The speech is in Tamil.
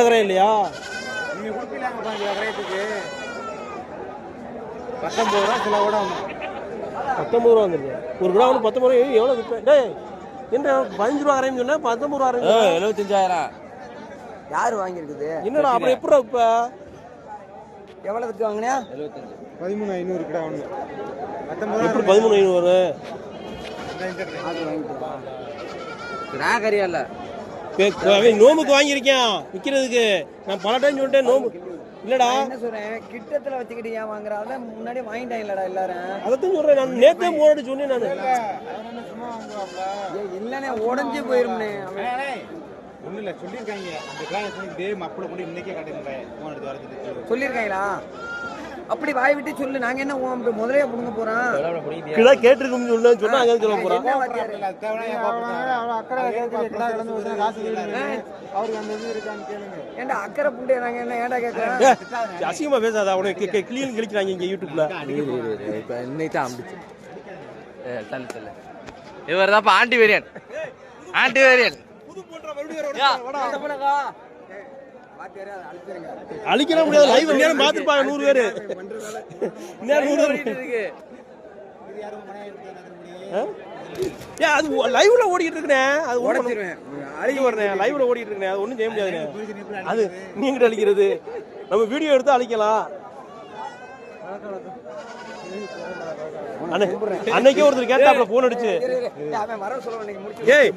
எக்கரே இல்லையா? நீங்க கொடுக்கலாங்க 15 எக்கரத்துக்கு 19 ரூபா சில கூட 19 ரூபா வந்துருக்கு. ஒரு கிலோ வந்து 19 ரூபா. எவ்வளோ விற்பேன்? டேய் என்ன 15 ரூபா அரைன்னு சொன்னேன், 19 ரூபா அரைன்னு 75,000. யாரு வாங்கியிருக்குது? என்னடா அப்புறம் எப்படா இப்ப எவ்வளவு வித்து வாங்கினியா? 13,500 கிட்ட வாங்க. 19 எப்படி 13,500 ராகரியா இல்ல நோம்புக்கு வாங்கியிருக்கேன் விற்கிறதுக்கு. நான் பல டைம் சொல்லிட்டேன் நோம்பு இல்லடா. என்ன சொல்றேன், கிட்டத்துல வச்சுக்கிட்டு ஏன் வாங்குறாங்க? முன்னாடி வாங்கிட்டாங்களடா எல்லாரும். அதைத்தான் சொல்றேன். நான் நேத்தே போராடி சொன்னேன். நான் இல்லனே உடஞ்சு போயிரும்னே. ஒண்ணு இல்ல சொல்லிருக்காங்க. அந்த கிளாஸ் டே மப்பள கொண்டு இன்னைக்கே காட்டிடுறேன். போன் எடுத்து வரது சொல்லிருக்காங்களா? அப்படி வாய் விட்டு சொல்லு. நாங்க என்ன முதலையா புடுங்க போறோம்? கிடா கேட்டிருக்கோம்னு சொன்னா அங்க சொல்ல போறான். ஏண்டா அக்கறை புண்டைய நாங்க என்ன ஏண்டா கேக்குறோம்? அசிங்கமா பேசாத. அவனுக்கு கிளீன் கிழிக்கிறாங்க இங்க யூடியூப்ல. இப்ப இன்னைக்கு தான் அம்பிச்சு தள்ளு இவர் தான் ஆண்டி வேரியன். ஆண்டி வேரியன் அழிக்கிற முடியாது. லைவ் நேரம் பாத்துப்பாங்க 100 பேரு. நேரம் 100 பேரு. அது லைவ்ல ஓடிட்டு இருக்கேன். அது உடைச்சிருவேன். அழிக்க வரேன். லைவ்ல ஓடிட்டு இருக்கேன். அது ஒண்ணும் செய்ய முடியாது. அது நீங்க அழிக்கிறது. நம்ம வீடியோ எடுத்து அழிக்கலாம். அன்னைக்கே ஒருத்தர் கேட்டாப்ல போன் அடிச்சு. அவன் வர சொல்ல ஏய்